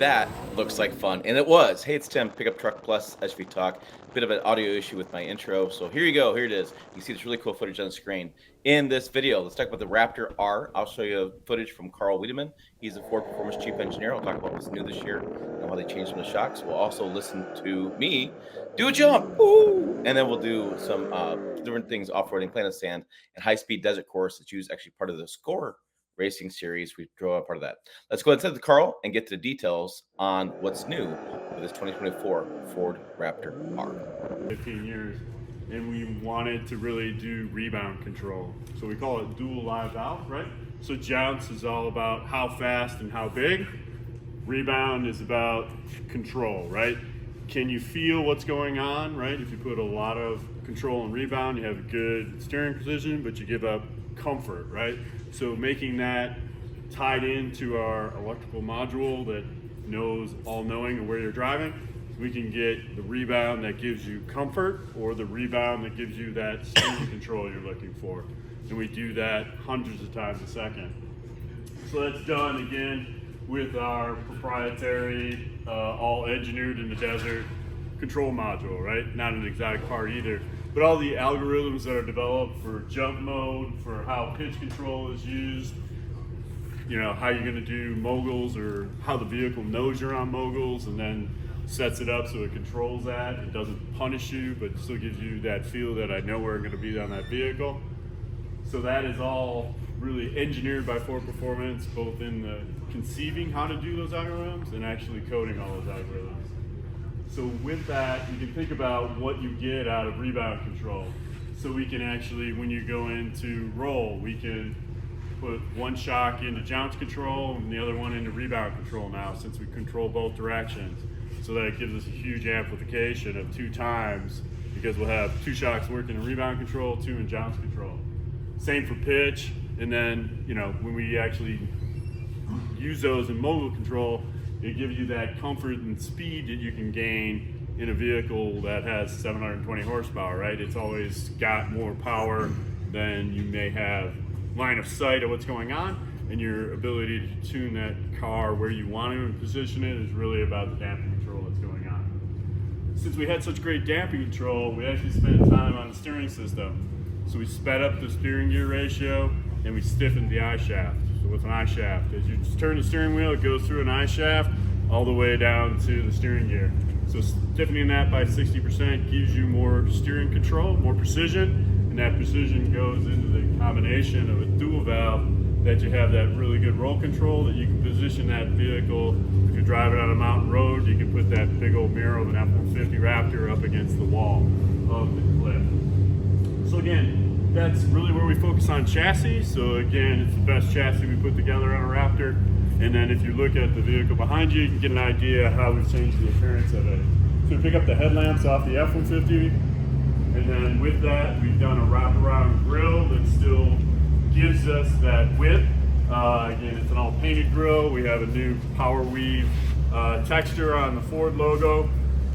That looks like fun, and it was. Hey, it's Tim, Pickup Truck Plus SUV Talk. Bit of an audio issue with my intro, so here you go. Here it is. You see this really cool footage on the screen. In this video, let's talk about the Raptor R. I'll show you footage from Carl Wiedemann. He's the Ford Performance Chief Engineer. I'll talk about what's new this year and how they changed some of the shocks. We'll also listen to me do a jump, woo! And then we'll do some different things off-roading, Planet Sand, and high-speed desert course that's used actually part of the Score racing series. We draw a part of that. Let's go ahead and Carl and get to the details on what's new with this 2024 Ford Raptor R. 15 years, and we wanted to really do rebound control. So we call it dual live out, right? So jounce is all about how fast and how big. Rebound is about control, right? Can you feel what's going on, right? If you put a lot of control and rebound, you have good steering precision, but you give up comfort, right? So making that tied into our electrical module that knows all-knowing of where you're driving, we can get the rebound that gives you comfort or the rebound that gives you that steering control you're looking for. And we do that hundreds of times a second. So that's done again with our proprietary, all engineered in the desert control module, right? Not an exotic part either, but all the algorithms that are developed for jump mode, for how pitch control is used, you know, how you're gonna do moguls or how the vehicle knows you're on moguls and then sets it up so it controls that. It doesn't punish you, but still gives you that feel that I know where I'm gonna be on that vehicle. So that is all really engineered by Ford Performance, both in the conceiving how to do those algorithms and actually coding all those algorithms. So with that, you can think about what you get out of rebound control. So we can actually, when you go into roll, we can put one shock into jounce control and the other one into rebound control now, since we control both directions. So that it gives us a huge amplification of 2 times, because we'll have 2 shocks working in rebound control, 2 in jounce control. Same for pitch, and then, you know, when we actually use those in mogul control, it gives you that comfort and speed that you can gain in a vehicle that has 720 horsepower, right? It's always got more power than you may have line of sight of what's going on, and your ability to tune that car where you want to and position it is really about the damping control that's going on. Since we had such great damping control, we actually spent time on the steering system. So we sped up the steering gear ratio and we stiffened the eye shaft. So with an eye shaft, as you turn the steering wheel, it goes through an eye shaft all the way down to the steering gear. So stiffening that by 60% gives you more steering control, more precision, and that precision goes into the combination of a dual valve that you have that really good roll control that you can position that vehicle. If you're driving on a mountain road, you can put that big old mirror of an F-150 Raptor up against the wall of the cliff. So again, that's really where we focus on chassis. So again, it's the best chassis we put together on a Raptor. And then if you look at the vehicle behind you, you can get an idea of how we've changed the appearance of it. So we pick up the headlamps off the F-150, and then with that, we've done a wraparound grille that still gives us that width. Again, it's an all painted grille. We have a new power weave texture on the Ford logo.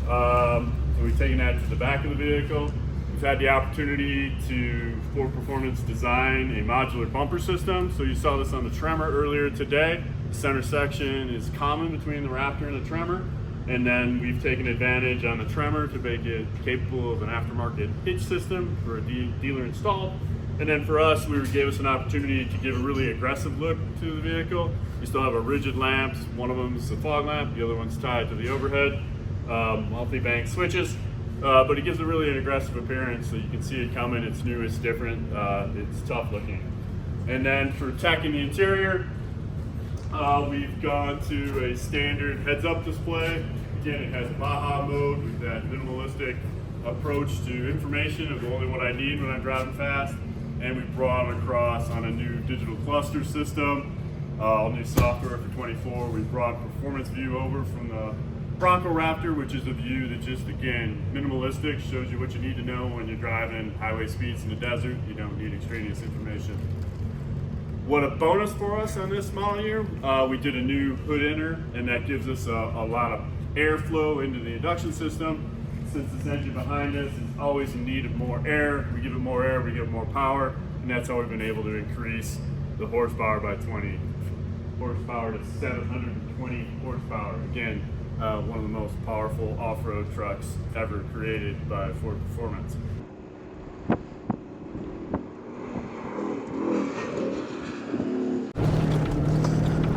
So we've taken that to the back of the vehicle. We've had the opportunity to Ford Performance design a modular bumper system. So you saw this on the Tremor earlier today. The center section is common between the Raptor and the Tremor. And then we've taken advantage on the Tremor to make it capable of an aftermarket hitch system for a dealer installed. And then for us, gave us an opportunity to give a really aggressive look to the vehicle. We still have a rigid lamps. One of them is a fog lamp. The other one's tied to the overhead. Multi-bank switches. But it gives a really an aggressive appearance, so you can see it coming. It's new, it's different, it's tough looking. And then for tech in the interior, we've gone to a standard heads-up display. Again, it has Baja mode with that minimalistic approach to information of only what I need when I'm driving fast. And we brought it across on a new digital cluster system, all new software for 24. We brought Performance View over from the Bronco Raptor, which is a view that just, again, minimalistic, shows you what you need to know when you're driving highway speeds in the desert. You don't need extraneous information. What a bonus for us on this model year, we did a new hood inner, and that gives us a lot of airflow into the induction system. Since this engine behind us is always in need of more air, we give it more air, we give it more power, and that's how we've been able to increase the horsepower by 20 horsepower to 720 horsepower. Again, one of the most powerful off-road trucks ever created by Ford Performance.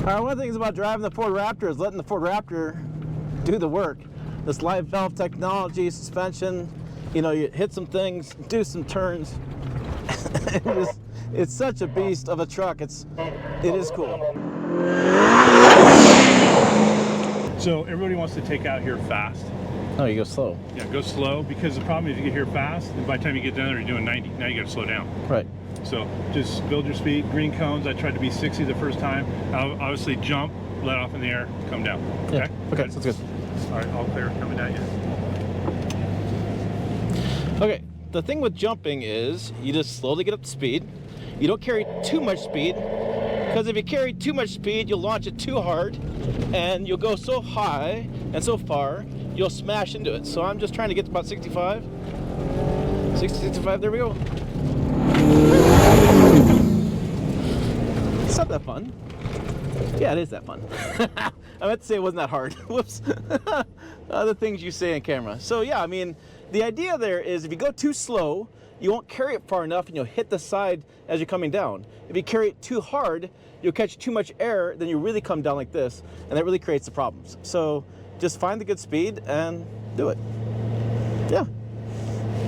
One of the things about driving the Ford Raptor is letting the Ford Raptor do the work. This live valve technology, suspension, you know, you hit some things, do some turns. It's such a beast of a truck. It is cool. So everybody wants to take out here fast. Oh, you go slow. Yeah, go slow, because the problem is you get here fast, and by the time you get down there, you're doing 90. Now you got to slow down. Right. So just build your speed. Green cones, I tried to be 60 the first time. I'll obviously jump, let off in the air, come down. Okay? Yeah. Okay, sounds good. All right, all clear, coming down here. Okay, the thing with jumping is you just slowly get up to speed. You don't carry too much speed, because if you carry too much speed, you'll launch it too hard, and you'll go so high and so far, you'll smash into it. So I'm just trying to get to about 65. 60, 65, there we go. It's not that fun. Yeah, it is that fun. I meant to say it wasn't that hard. Whoops. Other things you say on camera. So yeah, I mean, the idea there is if you go too slow, you won't carry it far enough and you'll hit the side as you're coming down. If you carry it too hard, you'll catch too much air, then you really come down like this, and that really creates the problems. So just find the good speed and do it. Yeah.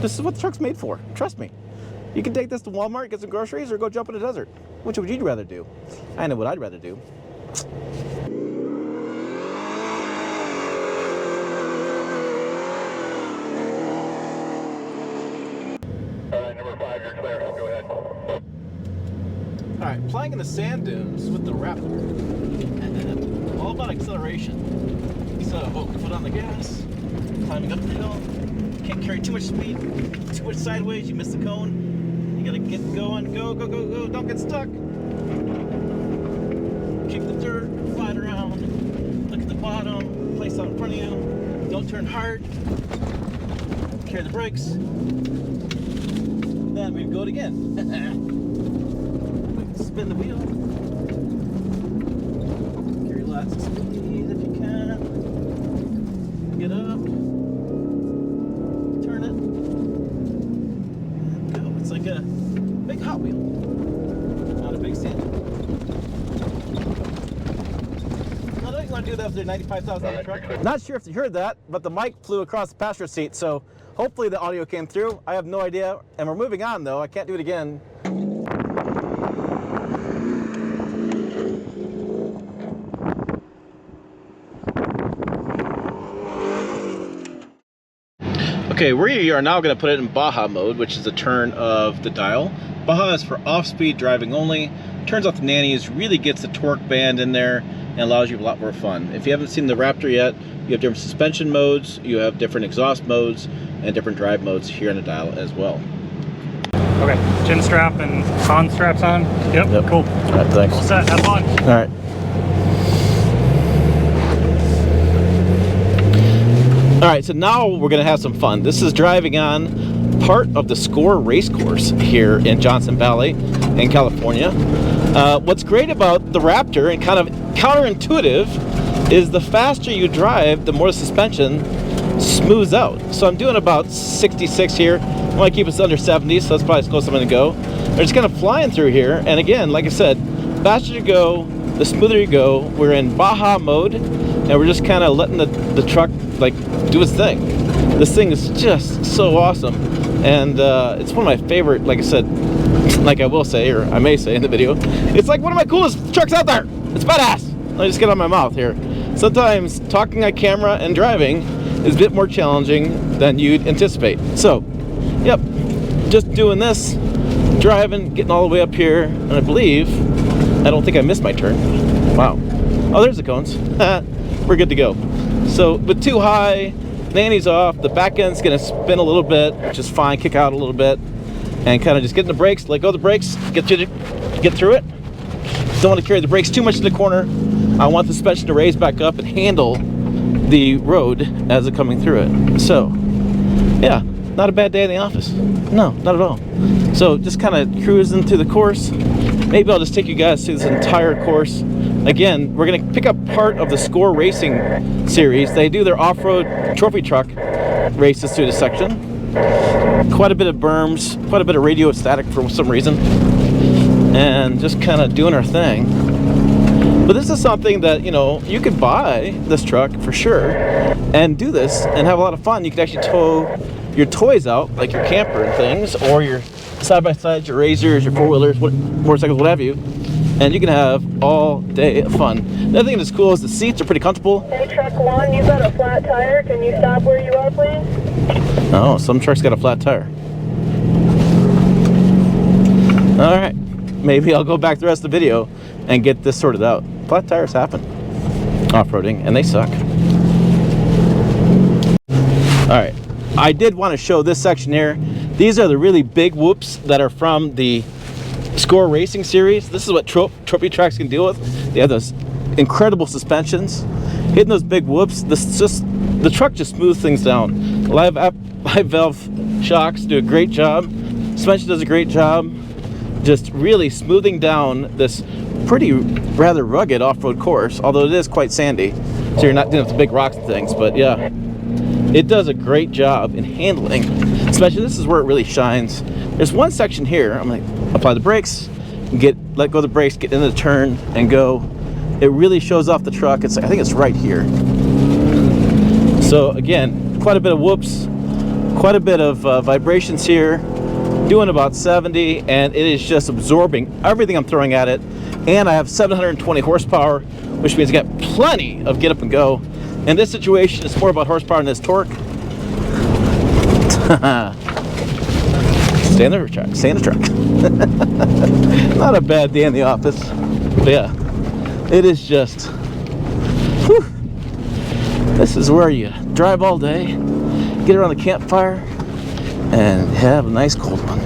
This is what the truck's made for. Trust me. You can take this to Walmart, get some groceries, or go jump in the desert. Which would you rather do? I know what I'd rather do. Number 5, you're clear. Go ahead. Alright, playing in the sand dunes with the Raptor. All about acceleration. So, foot on the gas, climbing up the hill. Can't carry too much speed, too much sideways, you miss the cone. You gotta get going, go, go, go, go, don't get stuck. Kick the dirt, slide around, look at the bottom, place out in front of you, don't turn hard, carry the brakes, then we go it again. Spin the wheel, carry lots of speed if you can, get up, turn it, and go. It's like a big Hot Wheel, not a big sand. I don't want to do that with their $95,000 truck. Not sure if you heard that, but the mic flew across the passenger seat, so hopefully the audio came through. I have no idea, and we're moving on though. I can't do it again. Okay, we are now going to put it in Baja mode, which is the turn of the dial. Baja is for off-speed driving only. Turns off the nannies, really gets the torque band in there, and allows you a lot more fun. If you haven't seen the Raptor yet, you have different suspension modes, you have different exhaust modes, and different drive modes here on the dial as well. Okay, chin strap and con straps on. Yep. Cool. All right, thanks. All set, have fun. All right. All right, so now we're gonna have some fun. This is driving on part of the Score race course here in Johnson Valley in California. What's great about the Raptor, and kind of counterintuitive, is the faster you drive, the more the suspension smooths out. So I'm doing about 66 here. I want to keep us under 70, so that's probably as close as I'm going to go. We're just kind of flying through here, and again, like I said, faster you go, the smoother you go. We're in Baja mode, and we're just kind of letting the truck like do its thing. This thing is just so awesome, and it's one of my favorite, like I said, like I will say, or I may say in the video, it's like one of my coolest trucks out there. It's badass. Let me just get on my mouth here. Sometimes talking on camera and driving is a bit more challenging than you'd anticipate. So, yep, just doing this, driving, getting all the way up here, and I believe, I don't think I missed my turn. Wow. Oh, there's the cones. We're good to go. So, with too high, nanny's off, the back end's gonna spin a little bit, which is fine, kick out a little bit, and kind of just get in the brakes, let go of the brakes, get through it. Don't want to carry the brakes too much in the corner. I want the suspension to raise back up and handle the road as it's coming through it. So, yeah, not a bad day in the office. No, not at all. So just kind of cruising through the course. Maybe I'll just take you guys through this entire course again, we're going to pick up part of the Score Racing series. They do their off-road trophy truck races through this section. Quite a bit of berms, quite a bit of radio static for some reason, and just kind of doing our thing. But this is something that, you know, you could buy this truck for sure and do this and have a lot of fun. You could actually tow your toys out, like your camper and things, or your side-by-sides, your razors, your four-wheelers, motorcycles, what have you, and you can have all day of fun. Another thing that's cool is the seats are pretty comfortable. Hey, truck one, you got a flat tire. Can you stop where you are, please? Oh, some trucks got a flat tire. All right, maybe I'll go back the rest of the video and get this sorted out. Flat tires happen off-roading, and they suck. All right, I did want to show this section here. These are the really big whoops that are from the Score Racing series. This is what trophy tracks can deal with. They have those incredible suspensions. Hitting those big whoops, the truck just smooths things down. Live valve shocks do a great job. Suspension does a great job. Just really smoothing down this pretty rather rugged off-road course, although it is quite sandy, so you're not dealing with big rocks and things. But yeah, it does a great job in handling. Especially this is where it really shines. There's one section here. I'm gonna apply the brakes, let go of the brakes, get into the turn, and go. It really shows off the truck. I think it's right here. So again, quite a bit of whoops, quite a bit of vibrations here. Doing about 70, and it is just absorbing everything I'm throwing at it. And I have 720 horsepower, which means I got plenty of get up and go. In this situation, it's more about horsepower than it's torque. Stay in the truck. Stay in the truck. Not a bad day in the office, but yeah, it is just. Whew, this is where you drive all day, get around the campfire, and have a nice cold one.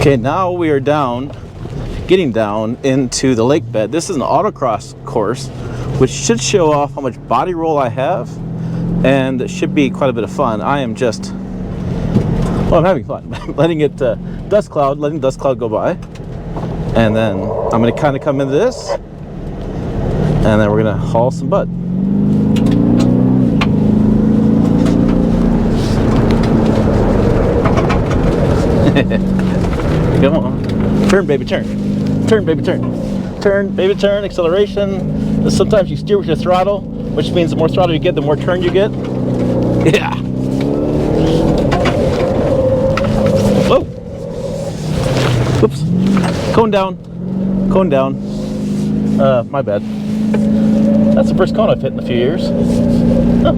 Okay, now we are getting down into the lake bed. This is an autocross course, which should show off how much body roll I have, and it should be quite a bit of fun. I am just, well, I'm having fun. letting dust cloud go by, and then I'm going to kind of come into this, and then we're going to haul some butt. Come on, turn, baby, turn, baby, turn, baby, turn. Acceleration. Sometimes you steer with your throttle, which means the more throttle you get, the more turn you get. Yeah. Whoa. Oops. Cone down. Cone down. My bad. That's the first cone I've hit in a few years. Oh.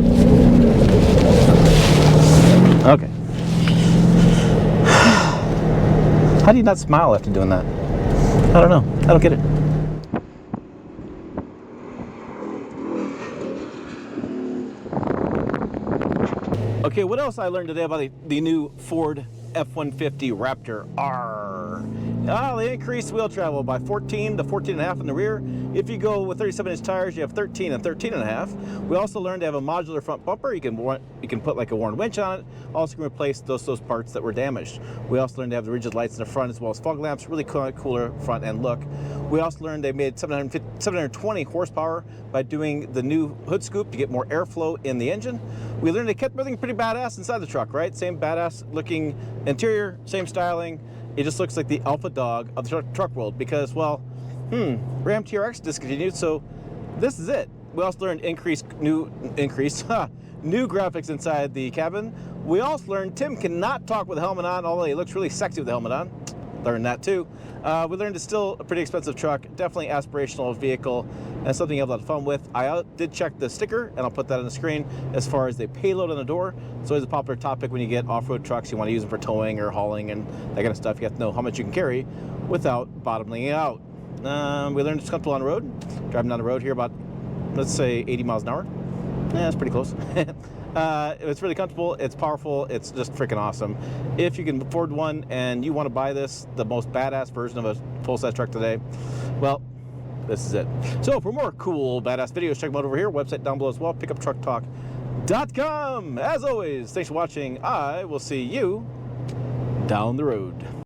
Okay. How do you not smile after doing that? I don't know. I don't get it. Okay, what else I learned today about the new Ford F-150 Raptor R? Well, they increased wheel travel by 14 to 14.5 in the rear. If you go with 37-inch tires, you have 13 and 13.5. We also learned to have a modular front bumper. You can put like a worn winch on it. Also can replace those parts that were damaged. We also learned to have the rigid lights in the front as well as fog lamps. Really cooler front end look. We also learned they made 720 horsepower by doing the new hood scoop to get more airflow in the engine. We learned they kept everything pretty badass inside the truck, right? Same badass looking interior, same styling. It just looks like the alpha dog of the truck world because, well, Ram TRX discontinued, so this is it. We also learned new graphics inside the cabin. We also learned Tim cannot talk with the helmet on, although he looks really sexy with the helmet on. Learned that too. We learned it's still a pretty expensive truck, definitely aspirational vehicle, and something you have a lot of fun with. I did check the sticker, and I'll put that on the screen as far as the payload on the door. It's always a popular topic when you get off-road trucks. You want to use them for towing or hauling and that kind of stuff. You have to know how much you can carry without bottoming it out. We learned it's comfortable on the road. Driving down the road here about, let's say, 80 miles an hour. Yeah, that's pretty close. It's really comfortable, it's powerful, it's just freaking awesome. If you can afford one and you want to buy this, the most badass version of a full-size truck today, well, this is it. So for more cool, badass videos, check them out over here. Website down below as well, pickuptrucktalk.com. As always, thanks for watching. I will see you down the road.